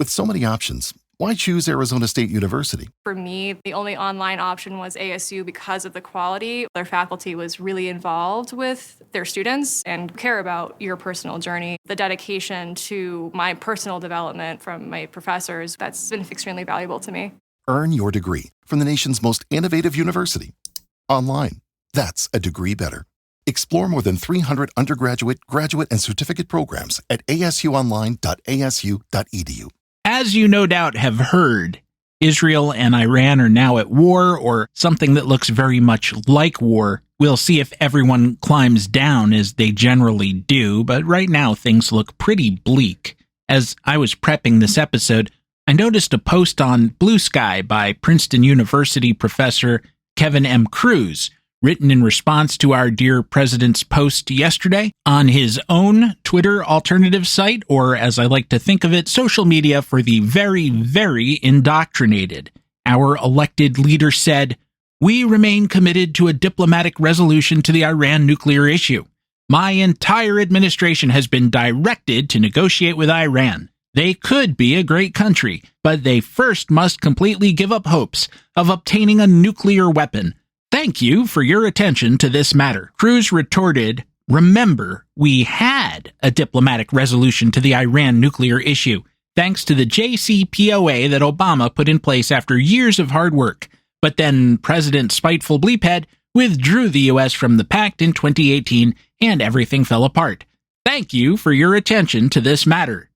With so many options, why choose Arizona State University? For me, the only online option was ASU because of the quality. Their faculty was really involved with their students and care about your personal journey. The dedication to my personal development from my professors, that's been extremely valuable to me. Earn your degree from the nation's most innovative university. Online. That's a degree better. Explore more than 300 undergraduate, graduate, and certificate programs at asuonline.asu.edu. As you no doubt have heard, Israel and Iran are now at war, or something that looks very much like war. We'll see if everyone climbs down, as they generally do, but right now things look pretty bleak. As I was prepping this episode, I noticed a post on Blue Sky by Princeton University professor Kevin M. Cruz, written in response to our dear president's post yesterday on his own Twitter alternative site, or as I like to think of it, social media for the very, very indoctrinated. Our elected leader said, "We remain committed to a diplomatic resolution to the Iran nuclear issue. My entire administration has been directed to negotiate with Iran. They could be a great country, but they first must completely give up hopes of obtaining a nuclear weapon. Thank you for your attention to this matter." Cruz retorted, "Remember, we had a diplomatic resolution to the Iran nuclear issue, thanks to the JCPOA that Obama put in place after years of hard work. But then President Spiteful Bleephead withdrew the U.S. from the pact in 2018, and everything fell apart. Thank you for your attention to this matter."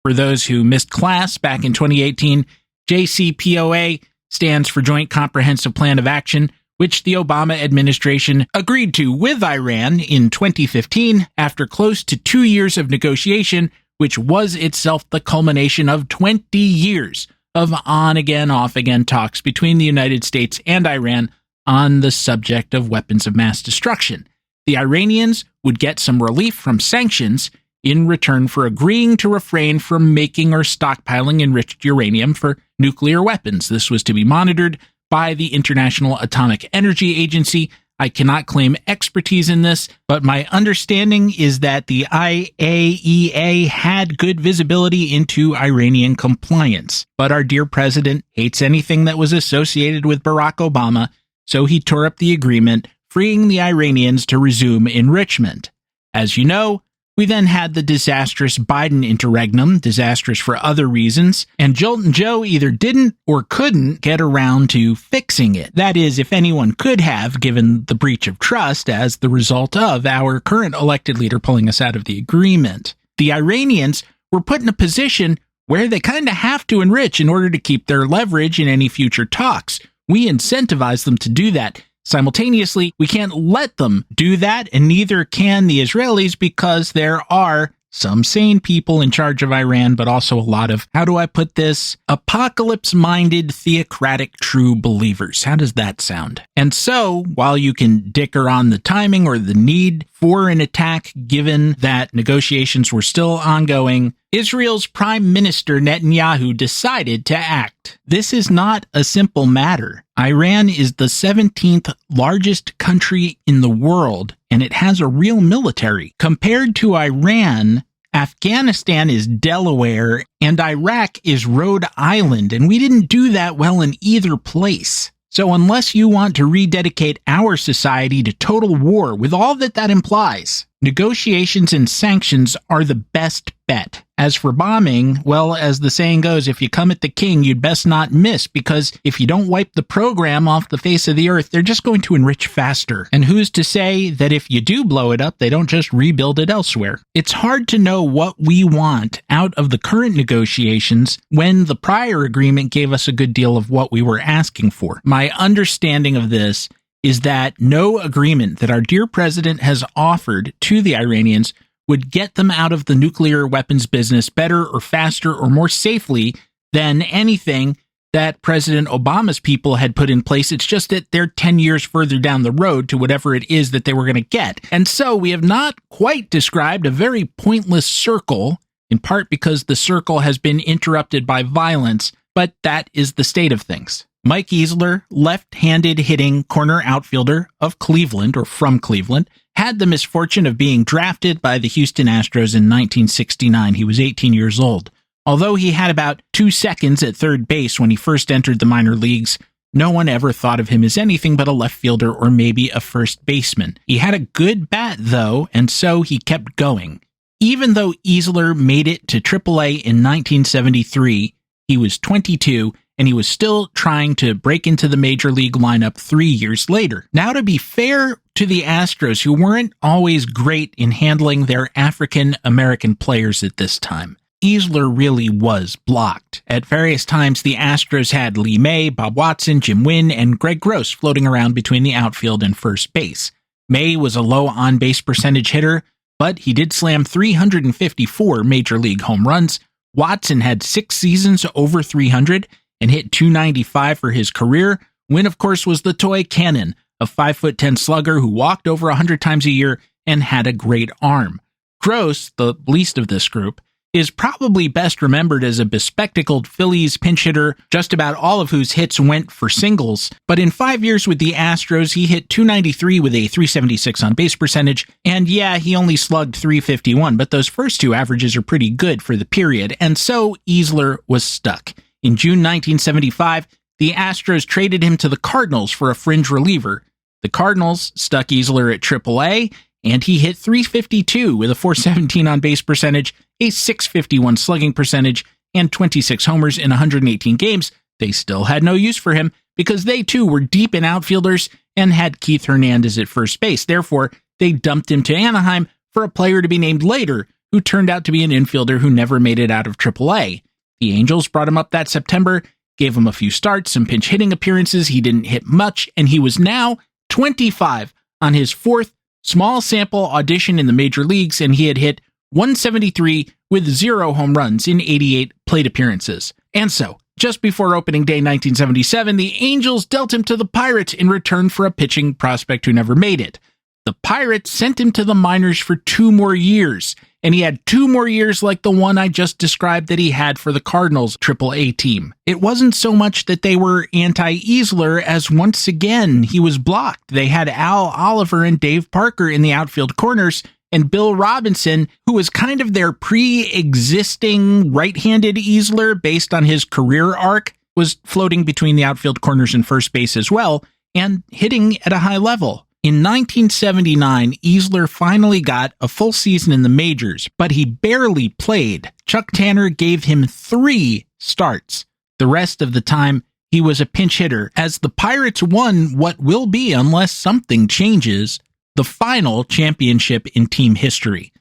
For those who missed class back in 2018, JCPOA stands for Joint Comprehensive Plan of Action, which the Obama administration agreed to with Iran in 2015 after close to 2 years of negotiation, which was itself the culmination of 20 years of on-again, off-again talks between the United States and Iran on the subject of weapons of mass destruction. The Iranians would get some relief from sanctions in return for agreeing to refrain from making or stockpiling enriched uranium for nuclear weapons. This was to be monitored by the International Atomic Energy Agency. I cannot claim expertise in this, but my understanding is that the IAEA had good visibility into Iranian compliance. But our dear president hates anything that was associated with Barack Obama, so he tore up the agreement, freeing the Iranians to resume enrichment. As you know, we then had the disastrous Biden interregnum, disastrous for other reasons, and Joltin' Joe either didn't or couldn't get around to fixing it. That is, if anyone could have, given the breach of trust as the result of our current elected leader pulling us out of the agreement. The Iranians were put in a position where they kind of have to enrich in order to keep their leverage in any future talks. We incentivize them to do that. Simultaneously, we can't let them do that, and neither can the Israelis, because there are some sane people in charge of Iran, but also a lot of, how do I put this, apocalypse-minded, theocratic true believers. How does that sound? And so, while you can dicker on the timing or the need for an attack, given that negotiations were still ongoing, Israel's Prime Minister Netanyahu decided to act. This is not a simple matter. Iran is the 17th largest country in the world, and it has a real military. Compared to Iran, Afghanistan is Delaware, and Iraq is Rhode Island, and we didn't do that well in either place. So unless you want to rededicate our society to total war with all that that implies, negotiations and sanctions are the best bet. As for bombing, well, as the saying goes, if you come at the king, you'd best not miss, because if you don't wipe the program off the face of the earth, they're just going to enrich faster. And who's to say that if you do blow it up, they don't just rebuild it elsewhere? It's hard to know what we want out of the current negotiations when the prior agreement gave us a good deal of what we were asking for. My understanding of this is that no agreement that our dear president has offered to the Iranians would get them out of the nuclear weapons business better or faster or more safely than anything that President Obama's people had put in place. It's just that they're 10 years further down the road to whatever it is that they were going to get. And so we have not quite described a very pointless circle, in part because the circle has been interrupted by violence, but that is the state of things. Mike Easler, left-handed hitting corner outfielder of Cleveland, or from Cleveland, had the misfortune of being drafted by the Houston Astros in 1969. He was 18 years old. Although he had about 2 seconds at third base when he first entered the minor leagues, no one ever thought of him as anything but a left fielder or maybe a first baseman. He had a good bat, though, and so he kept going. Even though Easler made it to AAA in 1973, he was 22, and he was still trying to break into the major league lineup 3 years later. Now, to be fair to the Astros, who weren't always great in handling their African-American players at this time, Easler really was blocked. At various times, the Astros had Lee May, Bob Watson, Jim Wynn, and Greg Gross floating around between the outfield and first base. May was a low on-base percentage hitter, but he did slam 354 major league home runs. Watson had 6 seasons over 300 and hit .295 for his career. Wynn, of course, was the toy cannon, a 5'10" slugger who walked over 100 times a year and had a great arm. Gross, the least of this group, is probably best remembered as a bespectacled Phillies pinch hitter, just about all of whose hits went for singles. But in 5 years with the Astros, he hit .293 with a .376 on base percentage, and yeah, he only slugged .351, but those first 2 averages are pretty good for the period, and so Easler was stuck. In June 1975, the Astros traded him to the Cardinals for a fringe reliever. The Cardinals stuck Easler at AAA, and he hit .352 with a .417 on base percentage, a .651 slugging percentage, and 26 homers in 118 games. They still had no use for him because they too were deep in outfielders and had Keith Hernandez at first base. Therefore, they dumped him to Anaheim for a player to be named later, who turned out to be an infielder who never made it out of AAA. The Angels brought him up that September, gave him a few starts, some pinch hitting appearances. He didn't hit much, and he was now 25 on his 4th small sample audition in the major leagues, and he had hit .173 with 0 home runs in 88 plate appearances. And so, just before opening day 1977, the Angels dealt him to the Pirates in return for a pitching prospect who never made it. The Pirates sent him to the minors for 2 more years, and he had 2 more years like the one I just described that he had for the Cardinals AAA team. It wasn't so much that they were anti-Easler as once again he was blocked. They had Al Oliver and Dave Parker in the outfield corners, and Bill Robinson, who was kind of their pre-existing right-handed Easler based on his career arc, was floating between the outfield corners and first base as well, and hitting at a high level. In 1979, Easler finally got a full season in the majors, but he barely played. Chuck Tanner gave him 3 starts. The rest of the time, he was a pinch hitter, as the Pirates won what will be, unless something changes, the final championship in team history.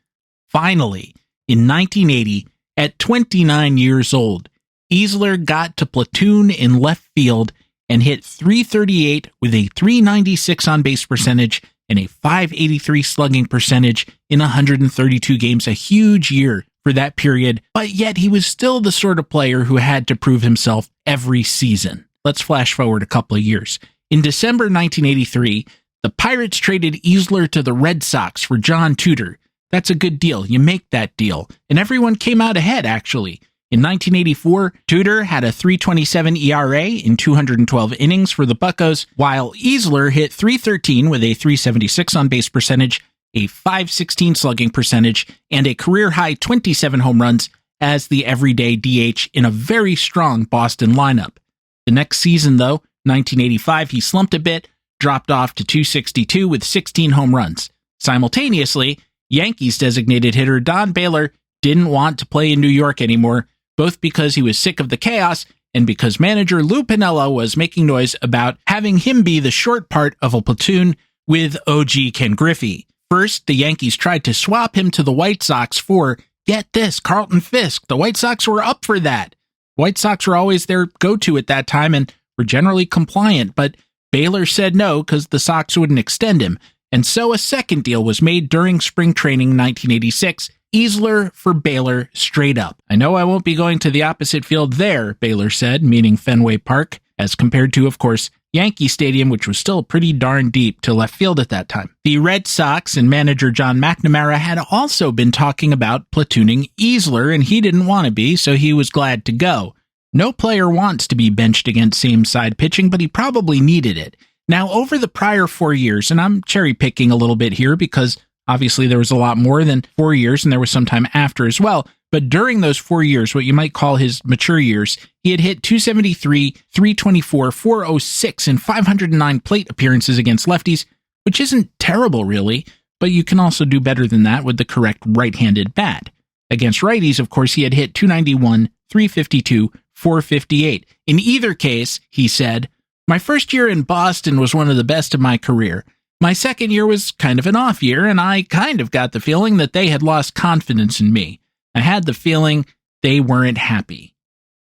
Finally, in 1980, at 29 years old, Easler got to platoon in left field and hit .338 with a .396 on base percentage and a .583 slugging percentage in 132 games, a huge year for that period, but yet he was still the sort of player who had to prove himself every season. Let's flash forward a couple of years. In December 1983, the Pirates traded Easler to the Red Sox for John Tudor. That's a good deal. You make that deal. And everyone came out ahead, actually. In 1984, Tudor had a .327 ERA in 212 innings for the Buccos, while Easler hit .313 with a .376 on base percentage, a .516 slugging percentage, and a career-high 27 home runs as the everyday DH in a very strong Boston lineup. The next season, though, 1985, he slumped a bit, dropped off to .262 with 16 home runs. Simultaneously, Yankees designated hitter Don Baylor didn't want to play in New York anymore, both because he was sick of the chaos and because manager Lou Piniella was making noise about having him be the short part of a platoon with OG Ken Griffey. First, the Yankees tried to swap him to the White Sox for, get this, Carlton Fisk. The White Sox were up for that. White Sox were always their go-to at that time and were generally compliant, but Baylor said no because the Sox wouldn't extend him, and so a second deal was made during spring training 1986, Easler for Baylor straight up. I know I won't be going to the opposite field there, Baylor said, meaning Fenway Park, as compared to, of course, Yankee Stadium, which was still pretty darn deep to left field at that time. The Red Sox and manager John McNamara had also been talking about platooning Easler, and he didn't want to be, so he was glad to go. No player wants to be benched against same-side pitching, but he probably needed it. Now, over the prior 4 years, and I'm cherry-picking a little bit here because obviously there was a lot more than 4 years, and there was some time after as well, But during those 4 years, what you might call his mature years, he had hit .273, .324, .406, and 509 plate appearances against lefties, which isn't terrible, really, but you can also do better than that with the correct right-handed bat. Against righties, of course, he had hit .291, .352, .458. In either case, he said, "My first year in Boston was one of the best of my career. My second year was kind of an off year, and I kind of got the feeling that they had lost confidence in me. I had the feeling they weren't happy."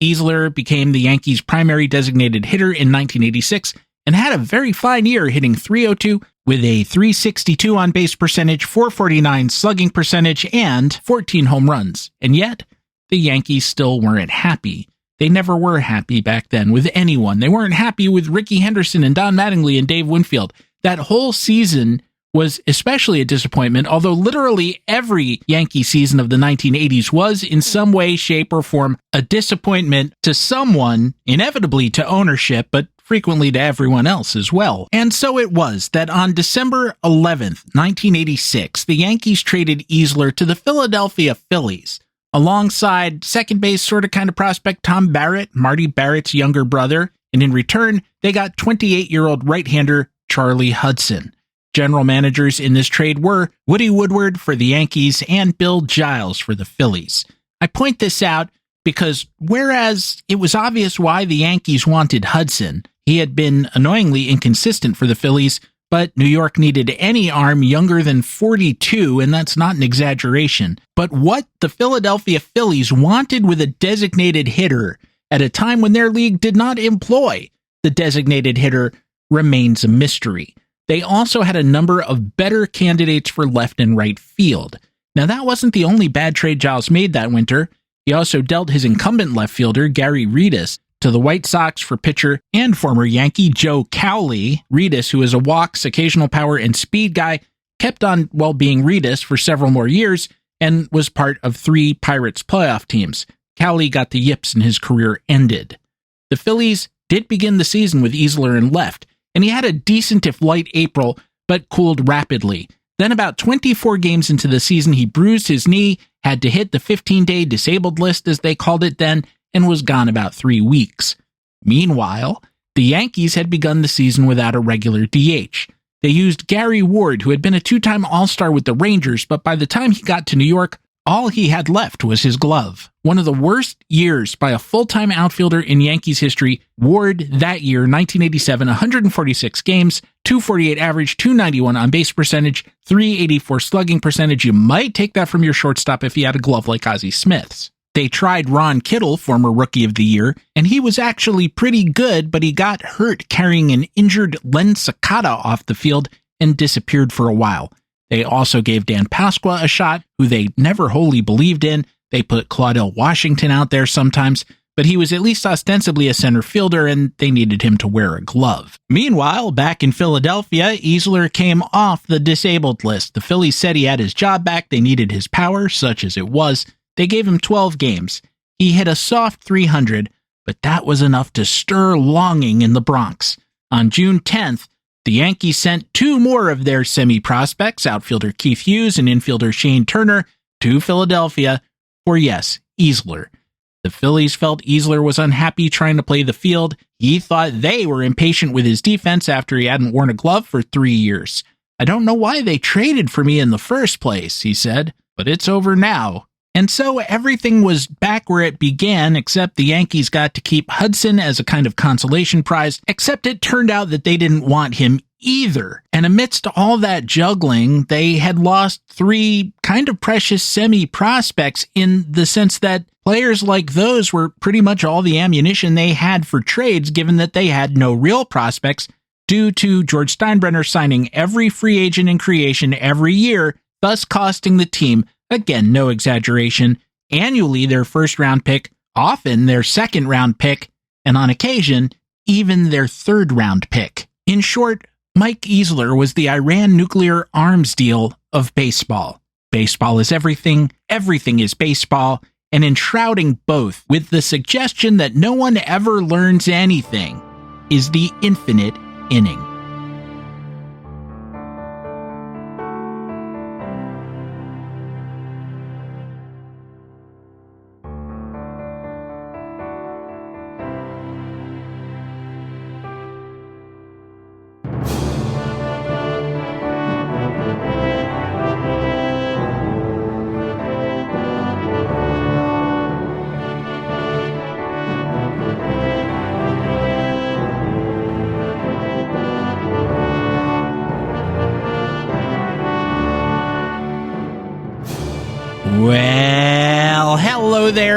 Easler became the Yankees' primary designated hitter in 1986 and had a very fine year, hitting .302 with a .362 on-base percentage, .449 slugging percentage, and 14 home runs. And yet, the Yankees still weren't happy. They never were happy back then with anyone. They weren't happy with Rickey Henderson and Don Mattingly and Dave Winfield. That whole season was especially a disappointment, although literally every Yankee season of the 1980s was in some way, shape, or form a disappointment to someone, inevitably to ownership, but frequently to everyone else as well. And so it was that on December 11th, 1986, the Yankees traded Easler to the Philadelphia Phillies, alongside second base sort of kind of prospect Tom Barrett, Marty Barrett's younger brother, and in return, they got 28-year-old right-hander Charlie Hudson. General managers in this trade were Woody Woodward for the Yankees and Bill Giles for the Phillies. I point this out because whereas it was obvious why the Yankees wanted Hudson, he had been annoyingly inconsistent for the Phillies, but New York needed any arm younger than 42, and that's not an exaggeration. But what the Philadelphia Phillies wanted with a designated hitter at a time when their league did not employ the designated hitter remains a mystery. They also had a number of better candidates for left and right field. Now, that wasn't the only bad trade Giles made that winter. He also dealt his incumbent left fielder, Gary Redus, to the White Sox for pitcher and former Yankee Joe Cowley. Redus, who is a walks, occasional power, and speed guy, kept on, being Redus for several more years and was part of 3 Pirates playoff teams. Cowley got the yips and his career ended. The Phillies did begin the season with Easler in left, and he had a decent if light April, but cooled rapidly. Then about 24 games into the season, he bruised his knee, had to hit the 15-day disabled list, as they called it then, and was gone about 3 weeks. Meanwhile, the Yankees had begun the season without a regular DH. They used Gary Ward, who had been a 2-time All-Star with the Rangers, but by the time he got to New York, all he had left was his glove. One of the worst years by a full-time outfielder in Yankees history, Ward that year, 1987, 146 games, .248 average, .291 on-base percentage, .384 slugging percentage. You might take that from your shortstop if he had a glove like Ozzie Smith's. They tried Ron Kittle, former Rookie of the Year, and he was actually pretty good, but he got hurt carrying an injured Len Sakata off the field and disappeared for a while. They also gave Dan Pasqua a shot, who they never wholly believed in. They put Claudell Washington out there sometimes, but he was at least ostensibly a center fielder, and they needed him to wear a glove. Meanwhile, back in Philadelphia, Easler came off the disabled list. The Phillies said he had his job back. They needed his power, such as it was. They gave him 12 games. He hit a soft .300, but that was enough to stir longing in the Bronx. On June 10th, the Yankees sent 2 more of their semi-prospects, outfielder Keith Hughes and infielder Shane Turner, to Philadelphia for, yes, Easler. The Phillies felt Easler was unhappy trying to play the field. He thought they were impatient with his defense after he hadn't worn a glove for 3 years. "I don't know why they traded for me in the first place," he said, "but it's over now." And so everything was back where it began, except the Yankees got to keep Hudson as a kind of consolation prize, except it turned out that they didn't want him either. And amidst all that juggling, they had lost 3 kind of precious semi-prospects in the sense that players like those were pretty much all the ammunition they had for trades, given that they had no real prospects, due to George Steinbrenner signing every free agent in creation every year, thus costing the team, again, no exaggeration, annually their first-round pick, often their second-round pick, and on occasion, even their third-round pick. In short, Mike Easler was the Iran nuclear arms deal of baseball. Baseball is everything, everything is baseball, and enshrouding both with the suggestion that no one ever learns anything is the infinite inning.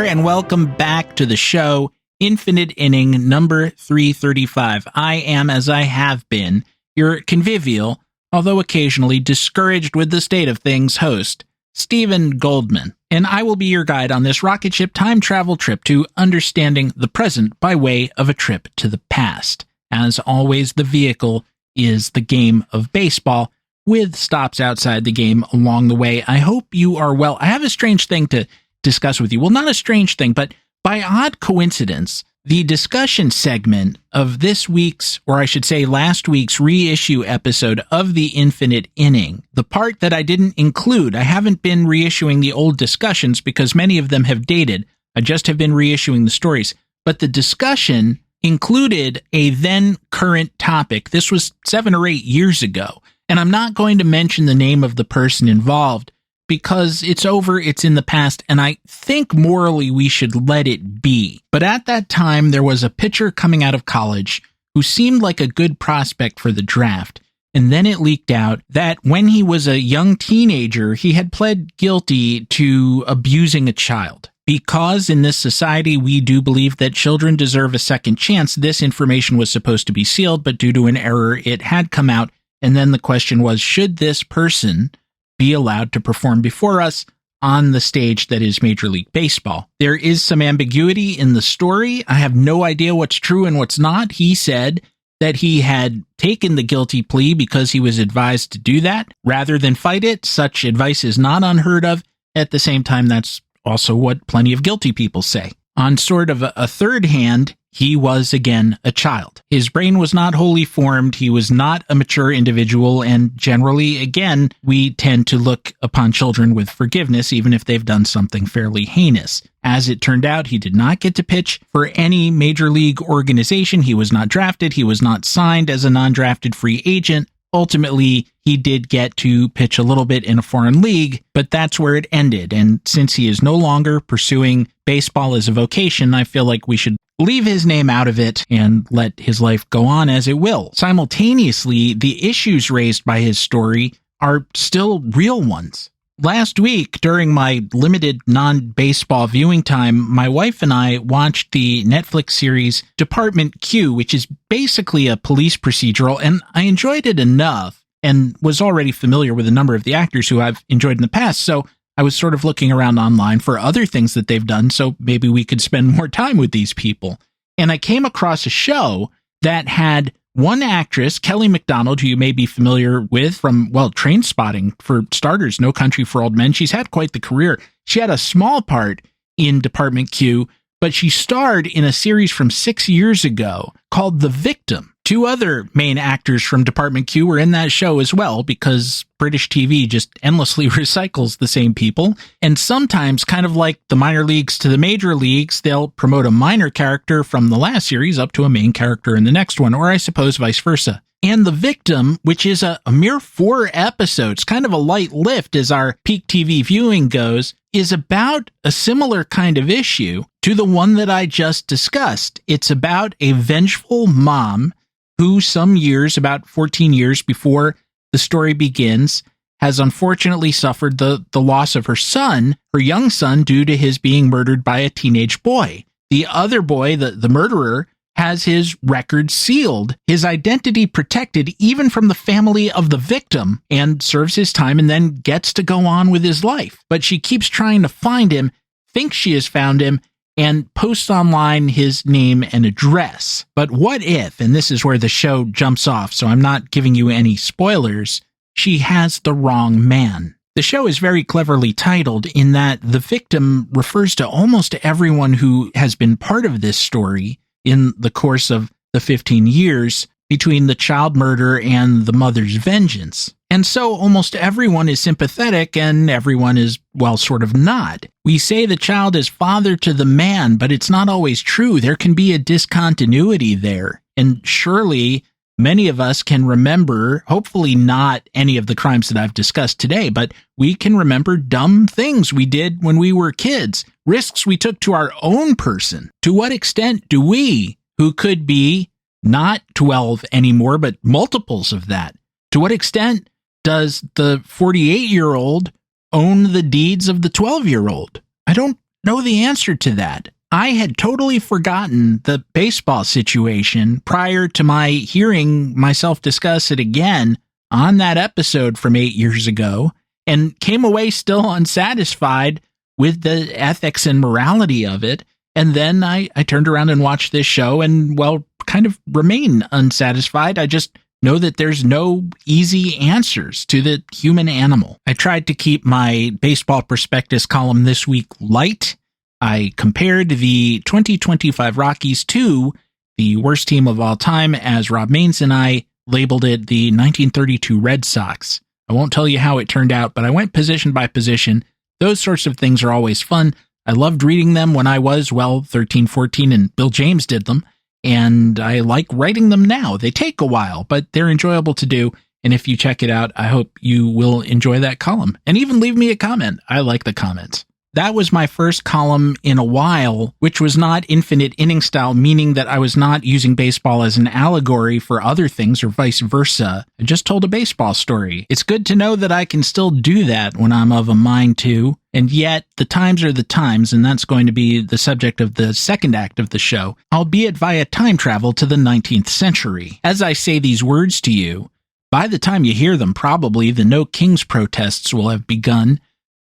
and welcome back to the show, Infinite Inning number 335. I am, as I have been, your convivial, although occasionally discouraged with the state of things host, Stephen Goldman, and I will be your guide on this rocket ship time travel trip to understanding the present by way of a trip to the past. As always, the vehicle is the game of baseball, with stops outside the game along the way. I hope you are well. I have a strange thing to discuss with you. Well, not a strange thing, but by odd coincidence, the discussion segment of this week's, or I should say last week's reissue episode of the Infinite Inning, the part that I didn't include, I haven't been reissuing the old discussions because many of them have dated. I just have been reissuing the stories. But the discussion included a then current topic. This was 7 or 8 years ago. And I'm not going to mention the name of the person involved because it's over, it's in the past, and I think morally we should let it be. But at that time, there was a pitcher coming out of college who seemed like a good prospect for the draft. And then it leaked out that when he was a young teenager, he had pled guilty to abusing a child. Because in this society, we do believe that children deserve a second chance, this information was supposed to be sealed, but due to an error, it had come out. And then the question was, should this person be allowed to perform before us on the stage that is Major League Baseball? There is some ambiguity in the story. I have no idea what's true and what's not. He said that he had taken the guilty plea because he was advised to do that rather than fight it. Such advice is not unheard of. At the same time, that's also what plenty of guilty people say. On sort of a third hand, he was again a child. His brain was not wholly formed. He was not a mature individual. And generally, again, we tend to look upon children with forgiveness, even if they've done something fairly heinous. As it turned out, he did not get to pitch for any major league organization. He was not drafted. He was not signed as a non-drafted free agent. Ultimately, he did get to pitch a little bit in a foreign league, but that's where it ended. And since he is no longer pursuing baseball as a vocation, I feel like we should leave his name out of it and let his life go on as it will. Simultaneously, the issues raised by his story are still real ones. Last week, during my limited non-baseball viewing time, my wife and I watched the Netflix series Department Q, which is basically a police procedural, and I enjoyed it enough and was already familiar with a number of the actors who I've enjoyed in the past, so I was sort of looking around online for other things that they've done, so maybe we could spend more time with these people. And I came across a show that had one actress, Kelly MacDonald, who you may be familiar with from, well, Trainspotting, for starters, No Country for Old Men. She's had quite the career. She had a small part in Department Q, but she starred in a series from 6 years ago called The Victim. 2 other main actors from Department Q were in that show as well, because British TV just endlessly recycles the same people. And sometimes, kind of like the minor leagues to the major leagues, they'll promote a minor character from the last series up to a main character in the next one, or I suppose vice versa. And The Victim, which is a mere 4 episodes, kind of a light lift as our peak TV viewing goes, is about a similar kind of issue to the one that I just discussed. It's about a vengeful mom who some years, about 14 years before the story begins, has unfortunately suffered the loss of her son, her young son, due to his being murdered by a teenage boy. The other boy, the murderer, has his record sealed, his identity protected even from the family of the victim, and serves his time and then gets to go on with his life. But she keeps trying to find him, thinks she has found him, and posts online his name and address. But what if, and this is where the show jumps off, so I'm not giving you any spoilers, she has the wrong man. The show is very cleverly titled in that The Victim refers to almost everyone who has been part of this story in the course of the 15 years between the child murder and the mother's vengeance. And so almost everyone is sympathetic and everyone is, well, sort of not. We say the child is father to the man, but it's not always true. There can be a discontinuity there. And surely many of us can remember, hopefully not any of the crimes that I've discussed today, but we can remember dumb things we did when we were kids, risks we took to our own person. To what extent do we, who could be not 12 anymore, but multiples of that, to what extent does the 48-year-old own the deeds of the 12-year-old? I don't know the answer to that. I had totally forgotten the baseball situation prior to my hearing myself discuss it again on that episode from 8 years ago, and came away still unsatisfied with the ethics and morality of it. And then I turned around and watched this show and, well, kind of remain unsatisfied. I just know that there's no easy answers to the human animal. I tried to keep my baseball prospectus column this week light. I compared the 2025 Rockies to the worst team of all time, as Rob Maines and I labeled it, the 1932 Red Sox. I won't tell you how it turned out, but I went position by position. Those sorts of things are always fun. I loved reading them when I was, 13, 14, and Bill James did them. And I like writing them now. They take a while, but they're enjoyable to do. And if you check it out, I hope you will enjoy that column. And even leave me a comment. I like the comments. That was my first column in a while, which was not infinite inning style, meaning that I was not using baseball as an allegory for other things or vice versa. I just told a baseball story. It's good to know that I can still do that when I'm of a mind to. And yet, the times are the times, and that's going to be the subject of the second act of the show, albeit via time travel to the 19th century. As I say these words to you, by the time you hear them, probably the No Kings protests will have begun.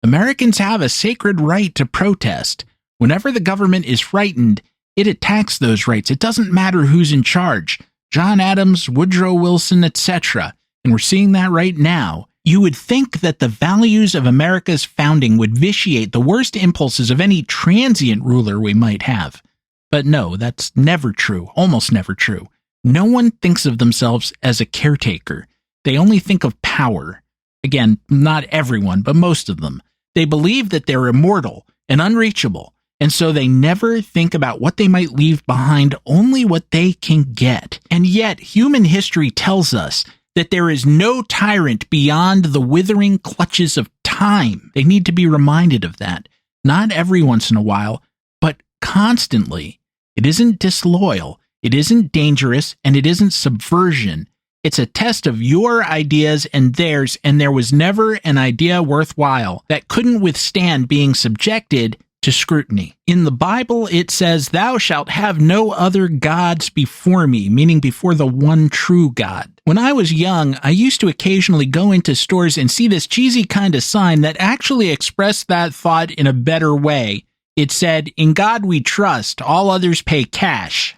Americans have a sacred right to protest. Whenever the government is frightened, it attacks those rights. It doesn't matter who's in charge. John Adams, Woodrow Wilson, etc. And we're seeing that right now. You would think that the values of America's founding would vitiate the worst impulses of any transient ruler we might have. But no, that's never true, almost never true. No one thinks of themselves as a caretaker. They only think of power. Again, not everyone, but most of them. They believe that they're immortal and unreachable, and so they never think about what they might leave behind, only what they can get. And yet, human history tells us that there is no tyrant beyond the withering clutches of time. They need to be reminded of that, not every once in a while, but constantly. It isn't disloyal, it isn't dangerous, and it isn't subversion. It's a test of your ideas and theirs, and there was never an idea worthwhile that couldn't withstand being subjected to scrutiny. In the Bible, it says, "Thou shalt have no other gods before me," meaning before the one true God. When I was young, I used to occasionally go into stores and see this cheesy kind of sign that actually expressed that thought in a better way. It said, "In God we trust, all others pay cash."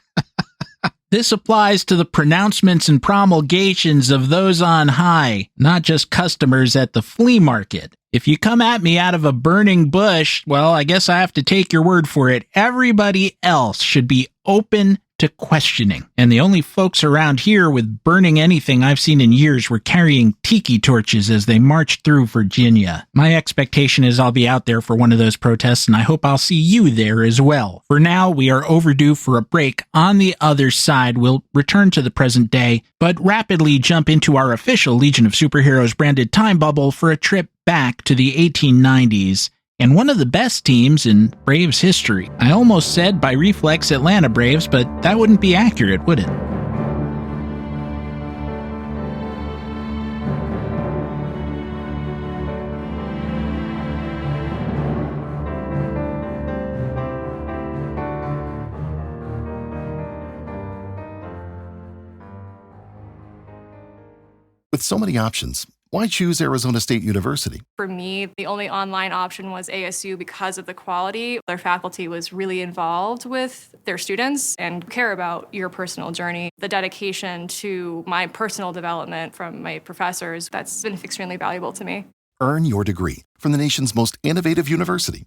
This applies to the pronouncements and promulgations of those on high, not just customers at the flea market. If you come at me out of a burning bush, well, I guess I have to take your word for it. Everybody else should be open to questioning. And the only folks around here with burning anything I've seen in years were carrying tiki torches as they marched through Virginia. My expectation is I'll be out there for one of those protests, and I hope I'll see you there as well. For now, we are overdue for a break. On the other side, we'll return to the present day, but rapidly jump into our official Legion of Superheroes branded time bubble for a trip back to the 1890s. And one of the best teams in Braves history. I almost said by reflex Atlanta Braves, but that wouldn't be accurate, would it? With so many options, why choose Arizona State University? For me, the only online option was ASU because of the quality. Their faculty was really involved with their students and care about your personal journey. The dedication to my personal development from my professors, that's been extremely valuable to me. Earn your degree from the nation's most innovative university.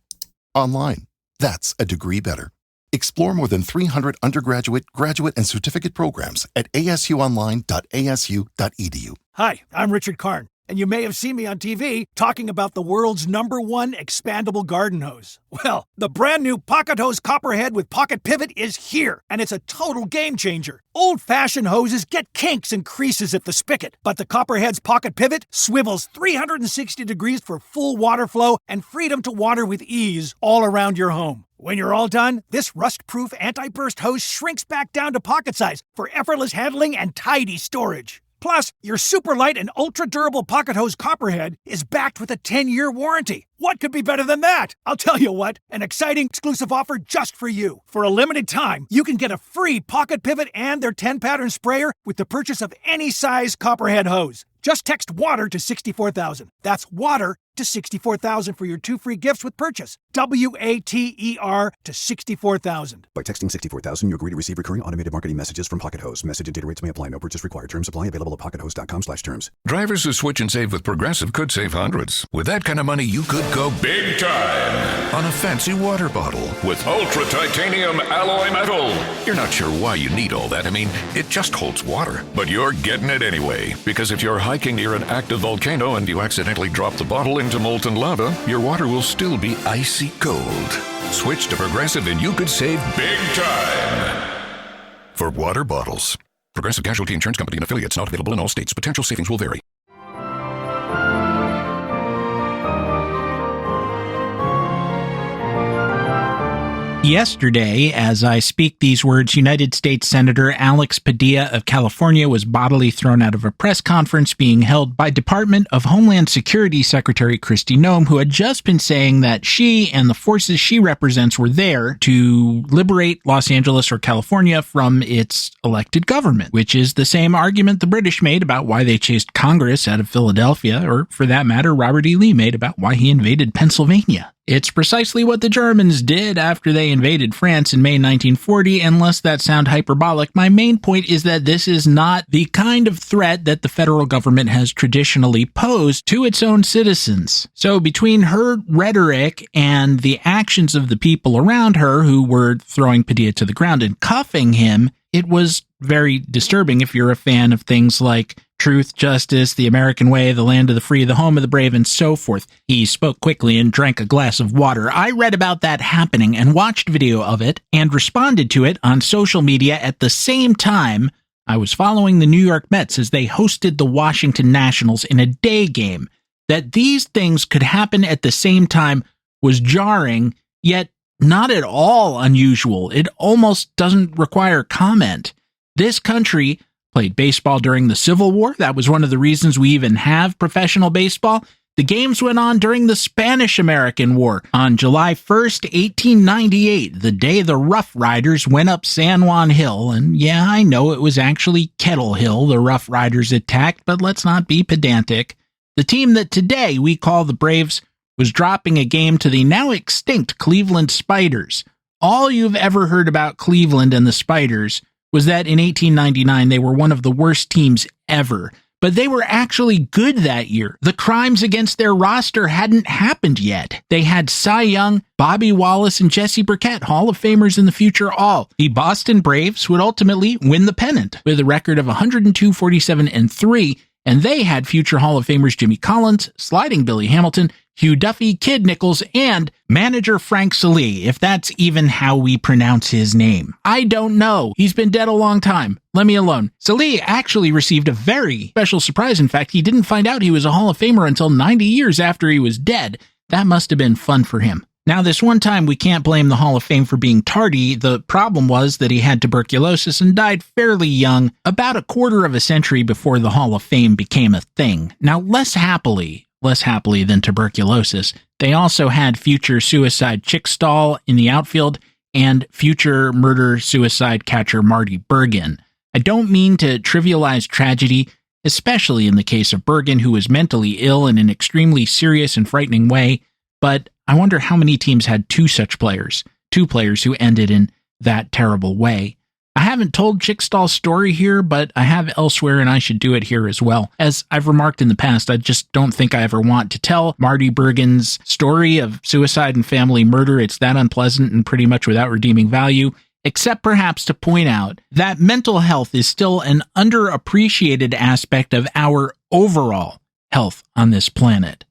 Online. That's a degree better. Explore more than 300 undergraduate, graduate, and certificate programs at asuonline.asu.edu. Hi, I'm Richard Karn, and you may have seen me on TV talking about the world's #1 expandable garden hose. Well, the brand new Pocket Hose Copperhead with Pocket Pivot is here, and it's a total game changer. Old-fashioned hoses get kinks and creases at the spigot, but the Copperhead's Pocket Pivot swivels 360 degrees for full water flow and freedom to water with ease all around your home. When you're all done, this rust-proof anti-burst hose shrinks back down to pocket size for effortless handling and tidy storage. Plus, your super light and ultra-durable pocket hose Copperhead is backed with a 10-year warranty. What could be better than that? I'll tell you what, an exciting exclusive offer just for you. For a limited time, you can get a free pocket pivot and their 10-pattern sprayer with the purchase of any size Copperhead hose. Just text WATER to 64,000. That's WATER to 64,000 for your 2 free gifts with purchase. WATER to 64,000. By texting 64,000, you agree to receive recurring automated marketing messages from Pocket Hose. Message and data rates may apply. No purchase required. Terms apply. Available at pockethose.com/terms. Drivers who switch and save with Progressive could save hundreds. With that kind of money, you could go big time on a fancy water bottle with ultra titanium alloy metal. You're not sure why you need all that. I mean, it just holds water. But you're getting it anyway. Because if you're hiking near an active volcano and you accidentally drop the bottle into molten lava, your water will still be icy cold. Switch to Progressive and you could save big time. For water bottles. Progressive Casualty Insurance Company and affiliates, not available in all states. Potential savings will vary. Yesterday, as I speak these words, United States Senator Alex Padilla of California was bodily thrown out of a press conference being held by Department of Homeland Security Secretary Kristi Noem, who had just been saying that she and the forces she represents were there to liberate Los Angeles or California from its elected government, which is the same argument the British made about why they chased Congress out of Philadelphia, or for that matter, Robert E. Lee made about why he invaded Pennsylvania. It's precisely what the Germans did after they invaded France in May 1940, and lest that sound hyperbolic, my main point is that this is not the kind of threat that the federal government has traditionally posed to its own citizens. So between her rhetoric and the actions of the people around her who were throwing Padilla to the ground and cuffing him, it was very disturbing if you're a fan of things like truth, justice, the American way, the land of the free, the home of the brave, and so forth. He spoke quickly and drank a glass of water. I read about that happening and watched video of it and responded to it on social media at the same time I was following the New York Mets as they hosted the Washington Nationals in a day game. That these things could happen at the same time was jarring, yet not at all unusual. It almost doesn't require comment. This country played baseball during the Civil War. That was one of the reasons we even have professional baseball. The games went on during the Spanish-American War. On July 1st, 1898, the day the Rough Riders went up San Juan Hill, and yeah, I know it was actually Kettle Hill the Rough Riders attacked, but let's not be pedantic. The team that today we call the Braves was dropping a game to the now extinct Cleveland Spiders. All you've ever heard about Cleveland and the Spiders was that in 1899 they were one of the worst teams ever. But they were actually good that year. The crimes against their roster hadn't happened yet. They had Cy Young, Bobby Wallace, and Jesse Burkett, Hall of Famers in the future all. The Boston Braves would ultimately win the pennant with a record of 102, 47, and 3, and they had future Hall of Famers Jimmy Collins, Sliding Billy Hamilton, Hugh Duffy, Kid Nichols, and manager Frank Salee, if that's even how we pronounce his name. I don't know. He's been dead a long time. Let me alone. Salee actually received a very special surprise. In fact, he didn't find out he was a Hall of Famer until 90 years after he was dead. That must have been fun for him. Now, this one time, we can't blame the Hall of Fame for being tardy. The problem was that he had tuberculosis and died fairly young, about a quarter of a century before the Hall of Fame became a thing. Now, less happily than tuberculosis, they also had future suicide Chick Stahl in the outfield and future murder-suicide catcher Marty Bergen. I don't mean to trivialize tragedy, especially in the case of Bergen, who was mentally ill in an extremely serious and frightening way, but I wonder how many teams had two such players, two players who ended in that terrible way. I haven't told Chick Stahl's story here, but I have elsewhere, and I should do it here as well. As I've remarked in the past, I just don't think I ever want to tell Marty Bergen's story of suicide and family murder. It's that unpleasant and pretty much without redeeming value, except perhaps to point out that mental health is still an underappreciated aspect of our overall health on this planet.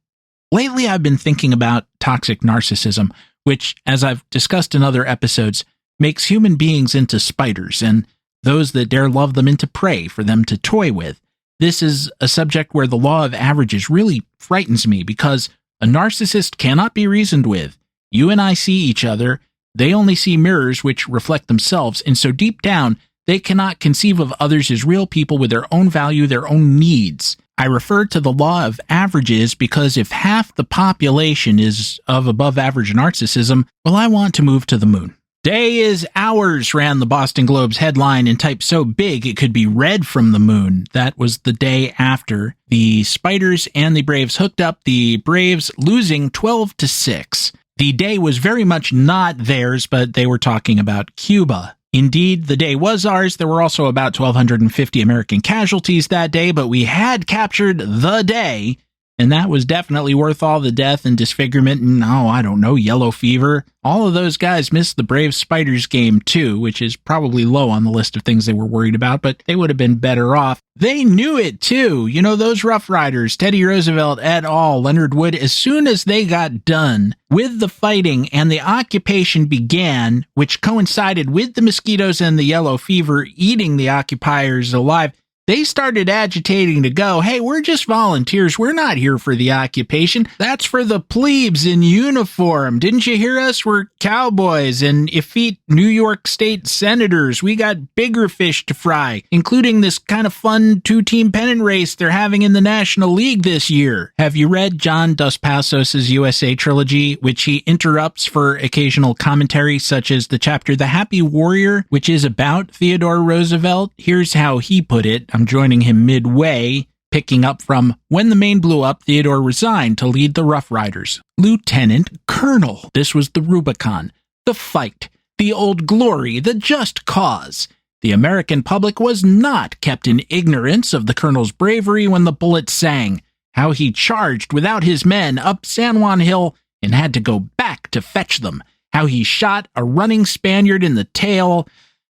Lately, I've been thinking about toxic narcissism, which, as I've discussed in other episodes, makes human beings into spiders and those that dare love them into prey for them to toy with. This is a subject where the law of averages really frightens me because a narcissist cannot be reasoned with. You and I see each other. They only see mirrors which reflect themselves, and so deep down, They cannot conceive of others as real people with their own value, their own needs. I refer to the law of averages because if half the population is of above average narcissism, well, I want to move to the moon. Day is ours, ran the Boston Globe's headline in type so big it could be read from the moon. That was the day after the Spiders and the Braves hooked up, the Braves losing 12-6. The day was very much not theirs, but they were talking about Cuba. Indeed, the day was ours. There were also about 1,250 American casualties that day, but we had captured the day, and that was definitely worth all the death and disfigurement and, I don't know, yellow fever. All of those guys missed the Braves-Spiders game too, which is probably low on the list of things they were worried about, but they would have been better off. They knew it too. You know, those Rough Riders, Teddy Roosevelt et al., Leonard Wood, as soon as they got done with the fighting and the occupation began, which coincided with the mosquitoes and the yellow fever eating the occupiers alive, they started agitating to go, hey, we're just volunteers. We're not here for the occupation. That's for the plebes in uniform. Didn't you hear us? We're cowboys and effete New York State senators. We got bigger fish to fry, including this kind of fun two-team pennant race they're having in the National League this year. Have you read John Dos Passos' USA trilogy, which he interrupts for occasional commentary, such as the chapter The Happy Warrior, which is about Theodore Roosevelt? Here's how he put it. I'm joining him midway, picking up from when the Maine blew up, Theodore resigned to lead the Rough Riders. Lieutenant Colonel. This was the Rubicon, the fight, the old glory, the just cause. The American public was not kept in ignorance of the Colonel's bravery when the bullets sang, how he charged without his men up San Juan Hill and had to go back to fetch them, how he shot a running Spaniard in the tail.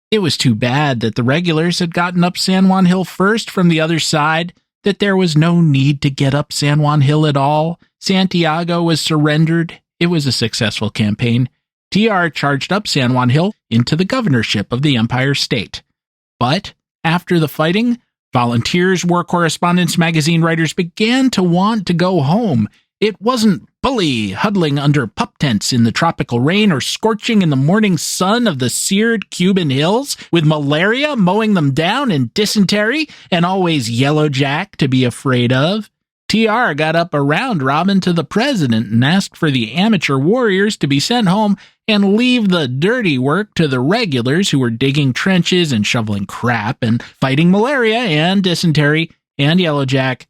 It was too bad that the regulars had gotten up San Juan Hill first from the other side, that there was no need to get up San Juan Hill at all. Santiago was surrendered. It was a successful campaign. TR charged up San Juan Hill into the governorship of the Empire State. But after the fighting, volunteers, war correspondents, magazine writers began to want to go home. It wasn't bully huddling under pup tents in the tropical rain or scorching in the morning sun of the seared Cuban hills with malaria mowing them down and dysentery and always Yellow Jack to be afraid of. TR got up a round robin to the president and asked for the amateur warriors to be sent home and leave the dirty work to the regulars who were digging trenches and shoveling crap and fighting malaria and dysentery and Yellow Jack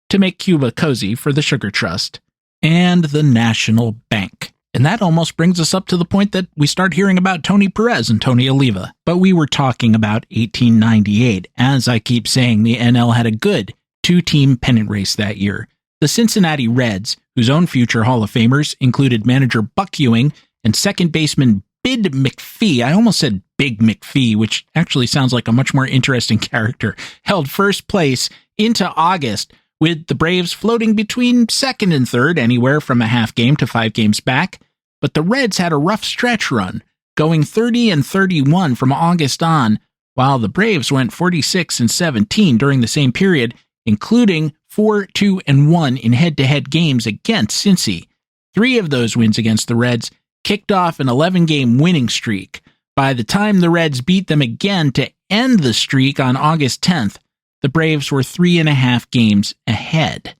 to make Cuba cozy for the Sugar Trust and the National Bank. And that almost brings us up to the point that we start hearing about Tony Perez and Tony Oliva. But we were talking about 1898. As I keep saying, the NL had a good two-team pennant race that year. The Cincinnati Reds, whose own future Hall of Famers included manager Buck Ewing and second baseman Bid McPhee. I almost said Big McPhee, which actually sounds like a much more interesting character, held first place into August, with the Braves floating between second and third, anywhere from a half game to 5 games back. But the Reds had a rough stretch run, going 30-31 from August on, while the Braves went 46-17 during the same period, including 4-2-1 in head-to-head games against Cincy. 3 of those wins against the Reds kicked off an 11-game winning streak. By the time the Reds beat them again to end the streak on August 10th, the Braves were 3.5 games ahead.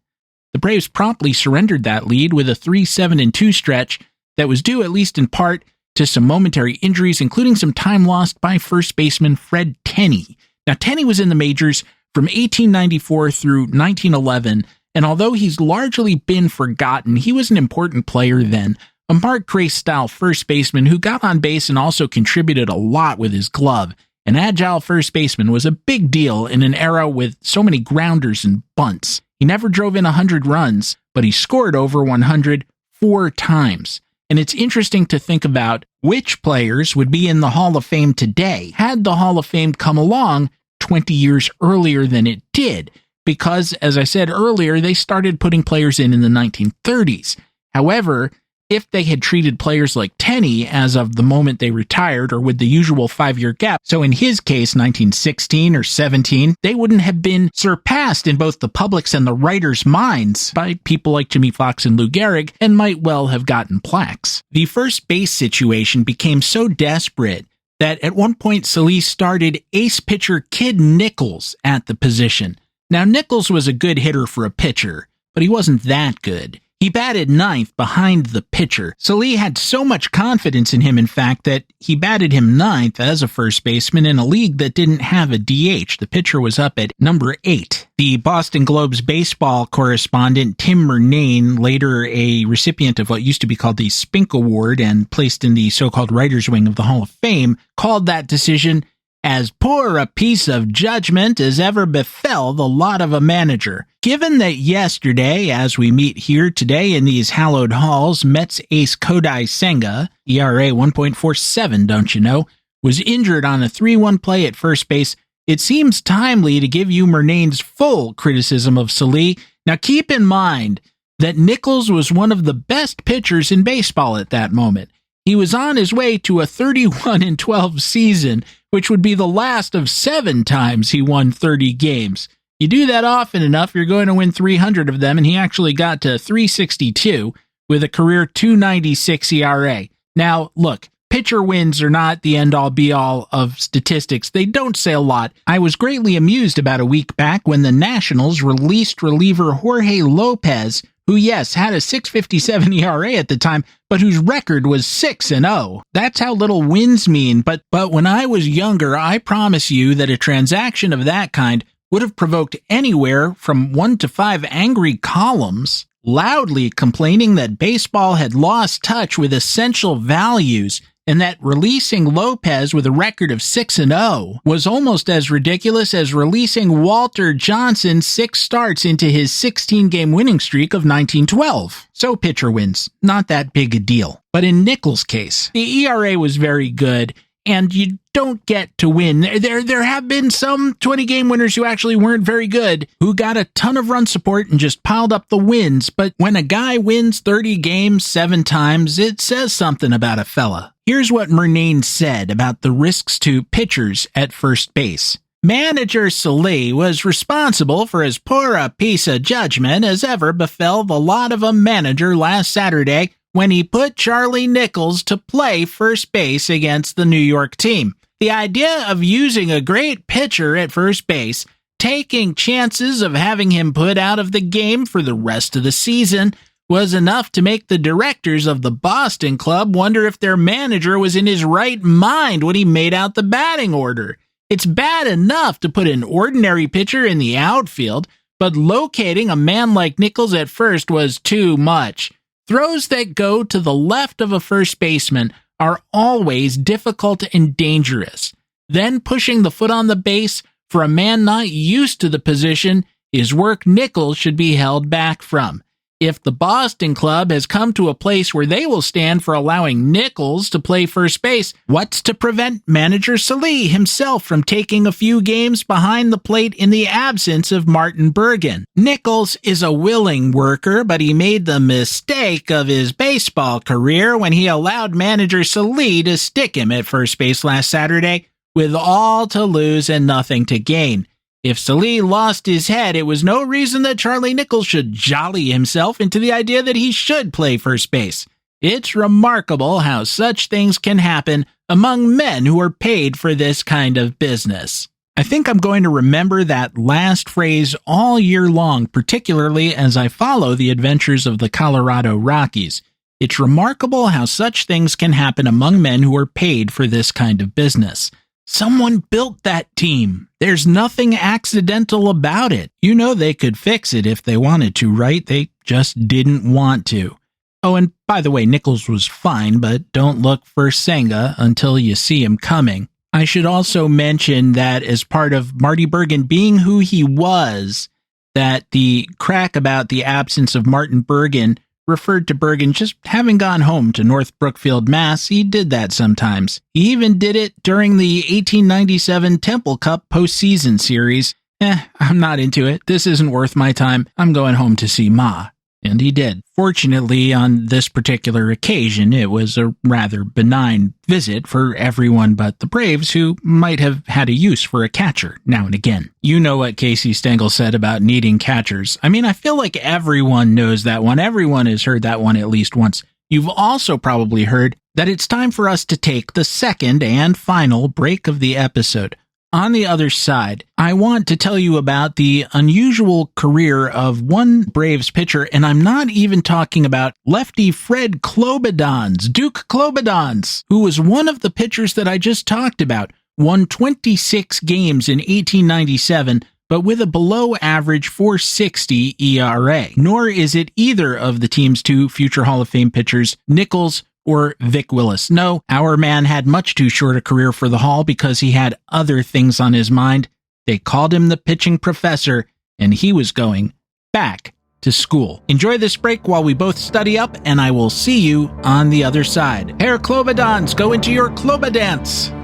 The Braves promptly surrendered that lead with a 3-7-2 stretch that was due, at least in part, to some momentary injuries, including some time lost by first baseman Fred Tenney. Now, Tenney was in the majors from 1894 through 1911, and although he's largely been forgotten, he was an important player then, a Mark Grace-style first baseman who got on base and also contributed a lot with his glove. An agile first baseman was a big deal in an era with so many grounders and bunts. He never drove in 100 runs, but he scored over 100 4 times. And it's interesting to think about which players would be in the Hall of Fame today had the Hall of Fame come along 20 years earlier than it did, because, as I said earlier, they started putting players in the 1930s. However, if they had treated players like Tenney as of the moment they retired or with the usual 5-year gap, so in his case, 1916 or 17, they wouldn't have been surpassed in both the public's and the writers' minds by people like Jimmy Fox and Lou Gehrig, and might well have gotten plaques. The first base situation became so desperate that at one point Salih started ace pitcher Kid Nichols at the position. Now, Nichols was a good hitter for a pitcher, but he wasn't that good. He batted ninth behind the pitcher. Salih had so much confidence in him, in fact, that he batted him ninth as a first baseman in a league that didn't have a DH. The pitcher was up at number 8. The Boston Globe's baseball correspondent, Tim Murnane, later a recipient of what used to be called the Spink Award and placed in the so-called writer's wing of the Hall of Fame, called that decision as poor a piece of judgment as ever befell the lot of a manager. Given that yesterday, as we meet here today in these hallowed halls, Mets ace Kodai Senga, ERA 1.47, don't you know, was injured on a 3-1 play at first base, it seems timely to give you Murnane's full criticism of Salih. Now keep in mind that Nichols was one of the best pitchers in baseball at that moment. He was on his way to a 31-12 season, which would be the last of 7 times he won 30 games. You do that often enough, you're going to win 300 of them, and he actually got to 362 with a career 296 ERA. Now, look, pitcher wins are not the end-all be-all of statistics. They don't say a lot. I was greatly amused about a week back when the Nationals released reliever Jorge Lopez, who, yes, had a 6.57 ERA at the time, but whose record was 6-0. That's how little wins mean, but when I was younger, I promise you that a transaction of that kind would have provoked anywhere from 1 to 5 angry columns, loudly complaining that baseball had lost touch with essential values, and that releasing Lopez with a record of 6-0 was almost as ridiculous as releasing Walter Johnson 6 starts into his 16-game winning streak of 1912. So pitcher wins, not that big a deal. But in Nichols' case, the ERA was very good, and you don't get to win. There have been some 20-game winners who actually weren't very good, who got a ton of run support and just piled up the wins, but when a guy wins 30 games 7 times, it says something about a fella. Here's what Murnane said about the risks to pitchers at first base. Manager Salih was responsible for as poor a piece of judgment as ever befell the lot of a manager last Saturday when he put Charlie Nichols to play first base against the New York team. The idea of using a great pitcher at first base, taking chances of having him put out of the game for the rest of the season, was enough to make the directors of the Boston club wonder if their manager was in his right mind when he made out the batting order. It's bad enough to put an ordinary pitcher in the outfield, but locating a man like Nichols at first was too much. Throws that go to the left of a first baseman are always difficult and dangerous. Then pushing the foot on the base for a man not used to the position is work Nichols should be held back from. If the Boston club has come to a place where they will stand for allowing Nichols to play first base, what's to prevent manager Salih himself from taking a few games behind the plate in the absence of Martin Bergen? Nichols is a willing worker, but he made the mistake of his baseball career when he allowed manager Salih to stick him at first base last Saturday with all to lose and nothing to gain. If Salih lost his head, it was no reason that Charlie Nichols should jolly himself into the idea that he should play first base. It's remarkable how such things can happen among men who are paid for this kind of business. I think I'm going to remember that last phrase all year long, particularly as I follow the adventures of the Colorado Rockies. It's remarkable how such things can happen among men who are paid for this kind of business. Someone built that team. There's nothing accidental about it. You know they could fix it if they wanted to, right? They just didn't want to. Oh, and by the way, Nichols was fine, but don't look for Senga until you see him coming. I should also mention that as part of Marty Bergen being who he was, that the crack about the absence of Martin Bergen referred to Bergen just having gone home to North Brookfield, Mass. He did that sometimes. He even did it during the 1897 Temple Cup postseason series. I'm not into it. This isn't worth my time. I'm going home to see Ma. And he did. Fortunately, on this particular occasion, it was a rather benign visit for everyone but the Braves, who might have had a use for a catcher now and again. You know what Casey Stengel said about needing catchers. I mean, I feel like everyone knows that one. Everyone has heard that one at least once. You've also probably heard that it's time for us to take the second and final break of the episode. On the other side, I want to tell you about the unusual career of one Braves pitcher, and I'm not even talking about lefty Fred Klobodans, Duke Klobodans, who was one of the pitchers that I just talked about, won 26 games in 1897, but with a below-average 4.60 ERA. Nor is it either of the team's two future Hall of Fame pitchers, Nichols or Vic Willis. No, our man had much too short a career for the Hall because he had other things on his mind. They called him the pitching professor, and he was going back to school. Enjoy this break while we both study up, and I will see you on the other side. Herr Klobodans, go into your Klobodance.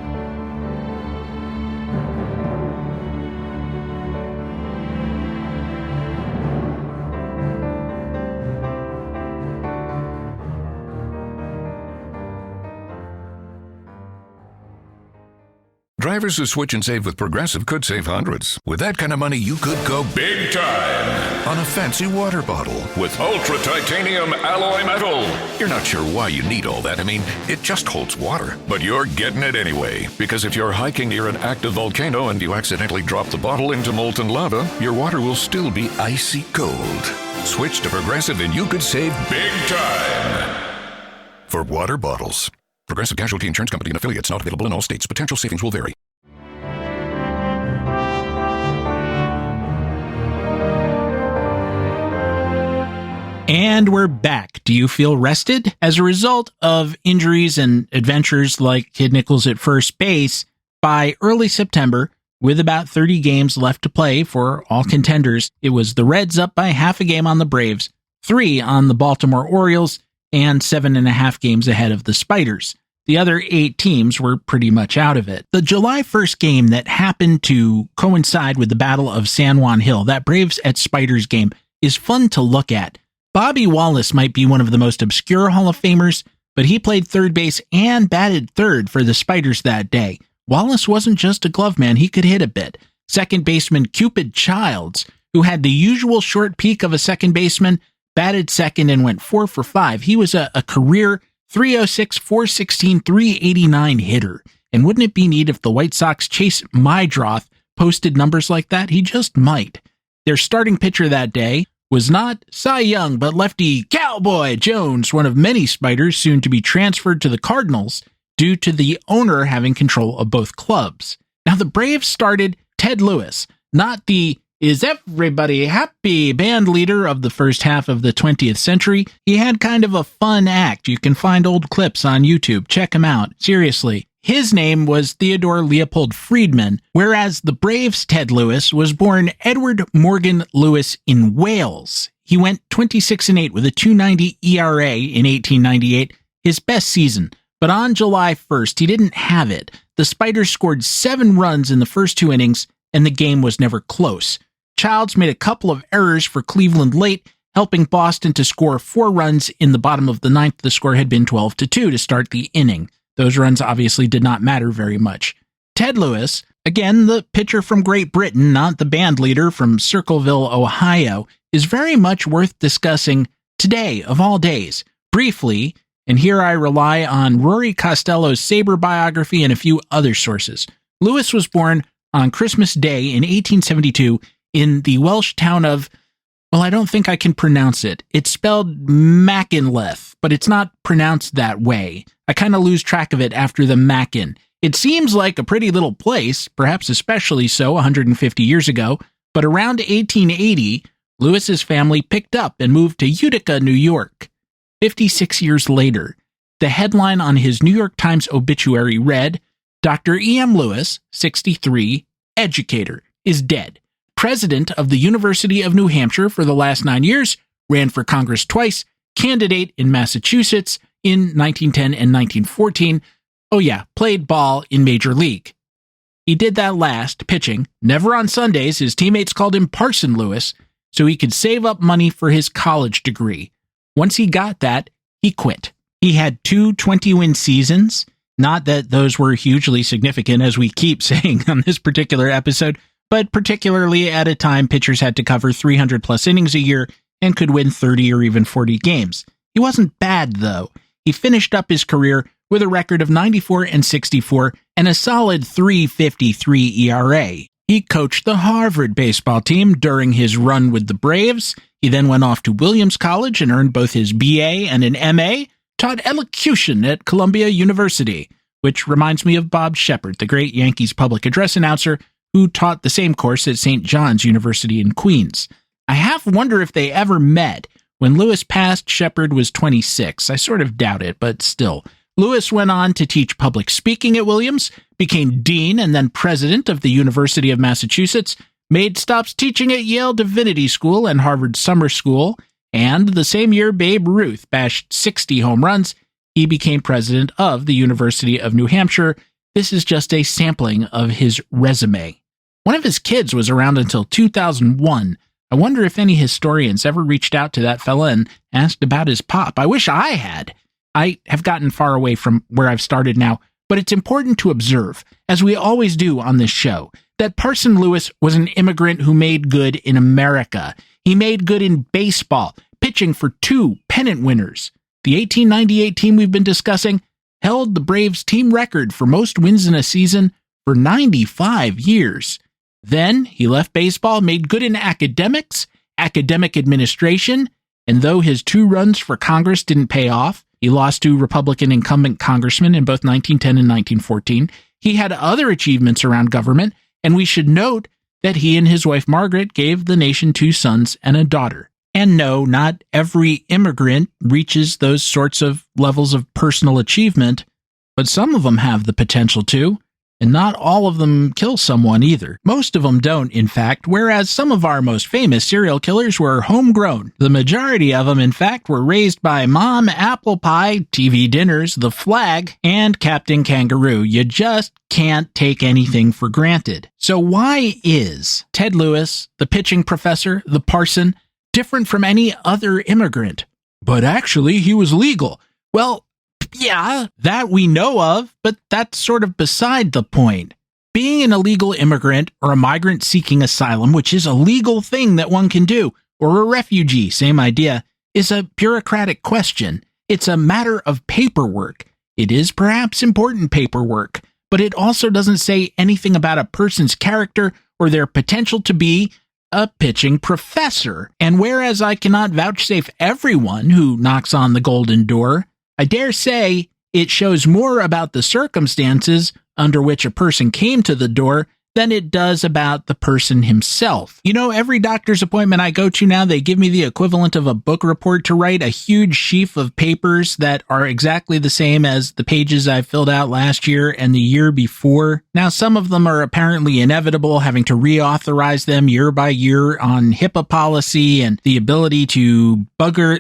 Drivers who switch and save with Progressive could save hundreds. With that kind of money, you could go big time on a fancy water bottle with ultra titanium alloy metal. You're not sure why you need all that. I mean, it just holds water. But you're getting it anyway. Because if you're hiking near an active volcano and you accidentally drop the bottle into molten lava, your water will still be icy cold. Switch to Progressive and you could save big time for water bottles. Progressive Casualty Insurance Company and affiliates, not available in all states. Potential savings will vary. And we're back. Do you feel rested? As a result of injuries and adventures like Kid Nichols at first base, by early September, with about 30 games left to play for all contenders, it was the Reds up by half a game on the Braves, 3 on the Baltimore Orioles, and 7.5 games ahead of the Spiders. The other 8 teams were pretty much out of it. The July 1st game that happened to coincide with the Battle of San Juan Hill, that Braves at Spiders game, is fun to look at. Bobby Wallace might be one of the most obscure Hall of Famers, but he played third base and batted third for the Spiders that day. Wallace wasn't just a glove man, he could hit a bit. Second baseman Cupid Childs, who had the usual short peak of a second baseman, batted second and went 4 for 5. He was a career 306, 416, 389 hitter. And wouldn't it be neat if the White Sox Chase Mydroth posted numbers like that? He just might. Their starting pitcher that day was not Cy Young, but lefty Cowboy Jones, one of many Spiders soon to be transferred to the Cardinals due to the owner having control of both clubs. Now, the Braves started Ted Lewis, not the "Is everybody happy" band leader of the first half of the 20th century. He had kind of a fun act. You can find old clips on YouTube. Check him out. Seriously. His name was Theodore Leopold Friedman, whereas the Braves' Ted Lewis was born Edward Morgan Lewis in Wales. He went 26-8 with a 2.90 ERA in 1898, his best season. But on July 1st, he didn't have it. The Spiders scored 7 runs in the first 2 innings, and the game was never close. Childs made a couple of errors for Cleveland late, helping Boston to score 4 runs in the bottom of the 9th. The score had been 12-2 to start the inning. Those runs obviously did not matter very much. Ted Lewis, again the pitcher from Great Britain, not the band leader from Circleville, Ohio, is very much worth discussing today of all days. Briefly, and here I rely on Rory Costello's Sabre biography and a few other sources. Lewis was born on Christmas Day in 1872 in the Welsh town of, well, I don't think I can pronounce it. It's spelled Macinleth, but it's not pronounced that way. I kind of lose track of it after the Macin. It seems like a pretty little place, perhaps especially so 150 years ago, but around 1880, Lewis's family picked up and moved to Utica, New York. 56 years later, the headline on his New York Times obituary read, Dr. E.M. Lewis, 63, educator, is dead. President of the University of New Hampshire for the last 9 years, ran for Congress twice, candidate in Massachusetts in 1910 and 1914. Oh yeah, played ball in Major League. He did that last, pitching, never on Sundays. His teammates called him Parson Lewis, so he could save up money for his college degree. Once he got that, he quit. He had 2 20-win seasons. Not that those were hugely significant, as we keep saying on this particular episode, but particularly at a time pitchers had to cover 300-plus innings a year and could win 30 or even 40 games. He wasn't bad, though. He finished up his career with a record of 94-64 and a solid 3.53 ERA. He coached the Harvard baseball team during his run with the Braves. He then went off to Williams College and earned both his BA and an MA, taught elocution at Columbia University, which reminds me of Bob Shepard, the great Yankees public address announcer who taught the same course at St. John's University in Queens. I half wonder if they ever met. When Lewis passed, Shepard was 26. I sort of doubt it, but still. Lewis went on to teach public speaking at Williams, became dean and then president of the University of Massachusetts, made stops teaching at Yale Divinity School and Harvard Summer School, and the same year Babe Ruth bashed 60 home runs, he became president of the University of New Hampshire. This is just a sampling of his resume. One of his kids was around until 2001. I wonder if any historians ever reached out to that fella and asked about his pop. I wish I had. I have gotten far away from where I've started now, but it's important to observe, as we always do on this show, that Parson Lewis was an immigrant who made good in America. He made good in baseball, pitching for 2 pennant winners. The 1898 team we've been discussing held the Braves' team record for most wins in a season for 95 years. Then he left baseball, made good in academics, academic administration, and though his 2 runs for Congress didn't pay off, he lost to Republican incumbent congressmen in both 1910 and 1914. He had other achievements around government, and we should note that he and his wife Margaret gave the nation 2 sons and a daughter. And no, not every immigrant reaches those sorts of levels of personal achievement, but some of them have the potential to, and not all of them kill someone either. Most of them don't, in fact, whereas some of our most famous serial killers were homegrown. The majority of them, in fact, were raised by Mom, Apple Pie, TV dinners, The Flag, and Captain Kangaroo. You just can't take anything for granted. So why is Ted Lewis, the pitching professor, the parson, different from any other immigrant? But actually, he was legal. Well, yeah, that we know of, but that's sort of beside the point. Being an illegal immigrant or a migrant seeking asylum, which is a legal thing that one can do, or a refugee, same idea, is a bureaucratic question. It's a matter of paperwork. It is perhaps important paperwork, but it also doesn't say anything about a person's character or their potential to be a pitching professor. And whereas I cannot vouchsafe everyone who knocks on the golden door, I dare say it shows more about the circumstances under which a person came to the door than it does about the person himself. You know, every doctor's appointment I go to now, they give me the equivalent of a book report to write, a huge sheaf of papers that are exactly the same as the pages I filled out last year and the year before. Now, some of them are apparently inevitable, having to reauthorize them year by year on HIPAA policy and the ability to bugger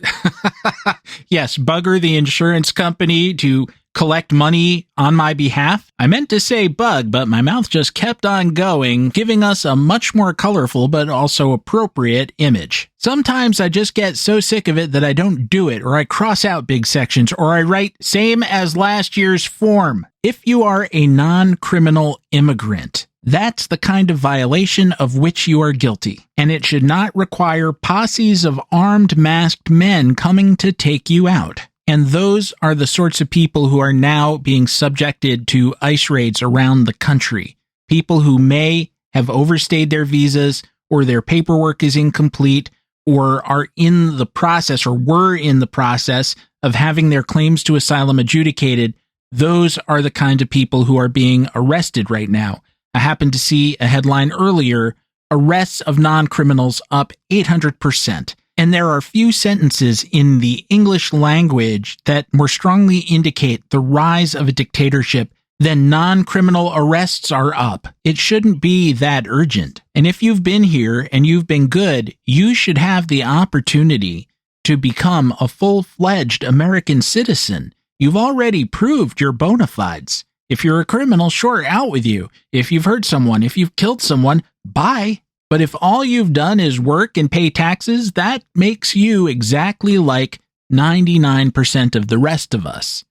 the insurance company to collect money on my behalf. I meant to say bug, but my mouth just kept on going, giving us a much more colorful but also appropriate image. Sometimes I just get so sick of it that I don't do it, or I cross out big sections, or I write same as last year's form. If you are a non-criminal immigrant, that's the kind of violation of which you are guilty, and it should not require posses of armed masked men coming to take you out. And those are the sorts of people who are now being subjected to ICE raids around the country. People who may have overstayed their visas, or their paperwork is incomplete, or are in the process, or were in the process of having their claims to asylum adjudicated. Those are the kind of people who are being arrested right now. I happened to see a headline earlier, arrests of non-criminals up 800%. And there are few sentences in the English language that more strongly indicate the rise of a dictatorship than non-criminal arrests are up. It shouldn't be that urgent. And if you've been here and you've been good, you should have the opportunity to become a full-fledged American citizen. You've already proved your bona fides. If you're a criminal, sure, out with you. If you've hurt someone, if you've killed someone, bye. But if all you've done is work and pay taxes, that makes you exactly like 99% of the rest of us.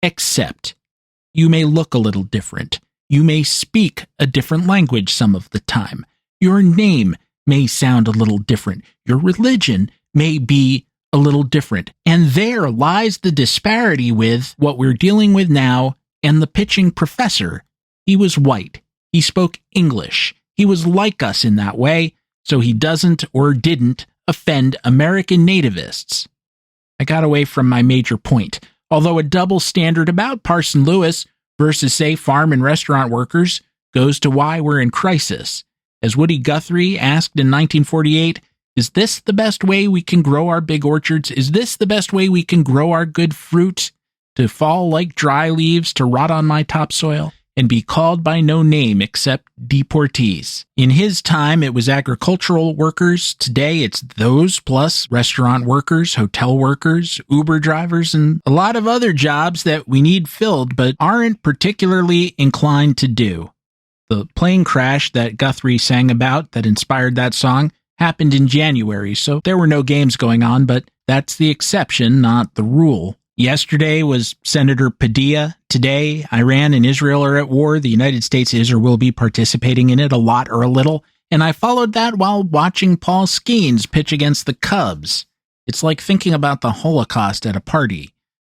Except you may look a little different. You may speak a different language some of the time. Your name may sound a little different. Your religion may be a little different. And there lies the disparity with what we're dealing with now and the pitching professor. He was white. He spoke English. He was like us in that way, so he doesn't or didn't offend American nativists. I got away from my major point. Although a double standard about Parson Lewis versus, say, farm and restaurant workers goes to why we're in crisis. As Woody Guthrie asked in 1948, is this the best way we can grow our big orchards? Is this the best way we can grow our good fruit? To fall like dry leaves, to rot on my topsoil, and be called by no name except deportees. In his time, it was agricultural workers. Today, it's those plus restaurant workers, hotel workers, Uber drivers, and a lot of other jobs that we need filled but aren't particularly inclined to do. The plane crash that Guthrie sang about that inspired that song happened in January, so there were no games going on, but that's the exception, not the rule. Yesterday was Senator Padilla. Today, Iran and Israel are at war. The United States is or will be participating in it a lot or a little. And I followed that while watching Paul Skeens pitch against the Cubs. It's like thinking about the Holocaust at a party,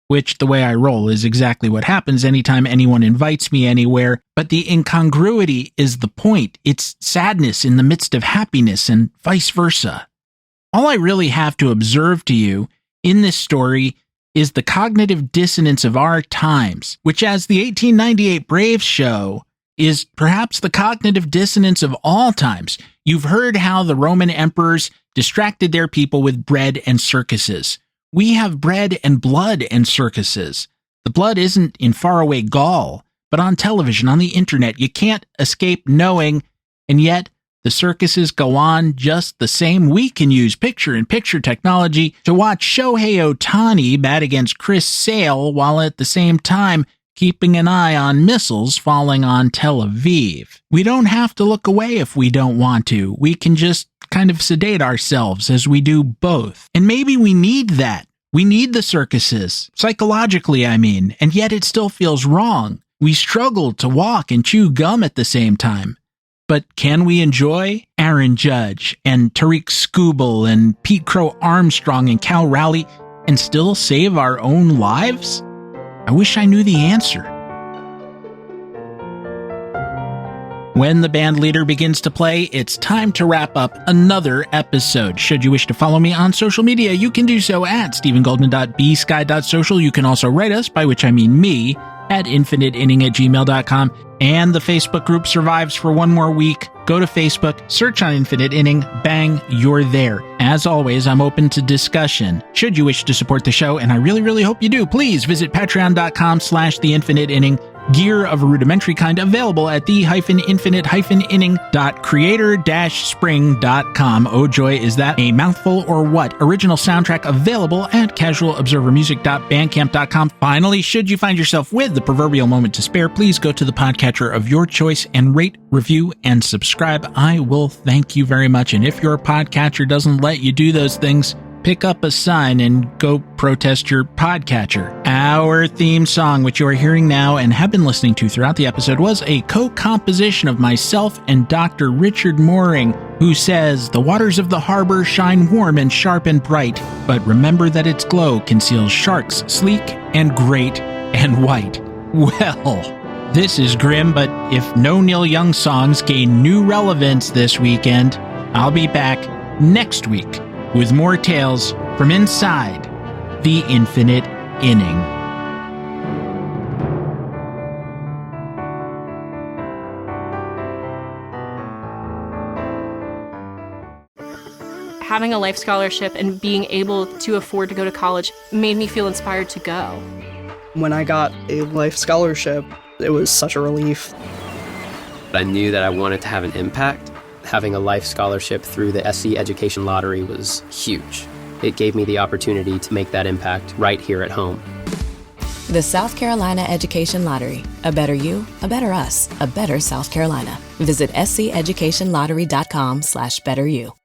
which, the way I roll, is exactly what happens anytime anyone invites me anywhere. But the incongruity is the point. It's sadness in the midst of happiness and vice versa. All I really have to observe to you in this story is the cognitive dissonance of our times, which, as the 1898 Braves show, is perhaps the cognitive dissonance of all times. You've heard how the Roman emperors distracted their people with bread and circuses. We have bread and blood and circuses. The blood isn't in faraway Gaul, but on television, on the internet. You can't escape knowing, and yet the circuses go on just the same. We can use picture-in-picture technology to watch Shohei Ohtani bat against Chris Sale while at the same time keeping an eye on missiles falling on Tel Aviv. We don't have to look away if we don't want to. We can just kind of sedate ourselves as we do both. And maybe we need that. We need the circuses, psychologically, I mean, and yet it still feels wrong. We struggle to walk and chew gum at the same time. But can we enjoy Aaron Judge and Tariq Skubal and Pete Crow Armstrong and Cal Raleigh and still save our own lives? I wish I knew the answer. When the band leader begins to play, it's time to wrap up another episode. Should you wish to follow me on social media, you can do so at stephengoldman.bsky.social. You can also write us, by which I mean me, at infiniteinning@gmail.com. And the Facebook group survives for one more week. Go to Facebook, search on Infinite Inning, bang, you're there. As always, I'm open to discussion. Should you wish to support the show, and I really, really hope you do, please visit patreon.com/The Infinite Inning. Gear of a rudimentary kind available at the-infinite-inning.creator-spring.com. Oh joy, is that a mouthful or what? Original soundtrack available at casualobservermusic.bandcamp.com. Finally, should you find yourself with the proverbial moment to spare, please go to the podcatcher of your choice and rate, review, and subscribe. I will thank you very much. And if your podcatcher doesn't let you do those things, pick up a sign and go protest your podcatcher. Our theme song, which you are hearing now and have been listening to throughout the episode, was a co-composition of myself and Dr. Richard Mooring, who says, "The waters of the harbor shine warm and sharp and bright, but remember that its glow conceals sharks sleek and great and white." Well, this is grim, but if no Neil Young songs gain new relevance this weekend, I'll be back next week with more tales from inside the Infinite Inning. Having a life scholarship and being able to afford to go to college made me feel inspired to go. When I got a life scholarship, it was such a relief. I knew that I wanted to have an impact. Having a life scholarship through the SC Education Lottery was huge. It gave me the opportunity to make that impact right here at home. The South Carolina Education Lottery. A better you, a better us, a better South Carolina. Visit sceducationlottery.com/betteryou.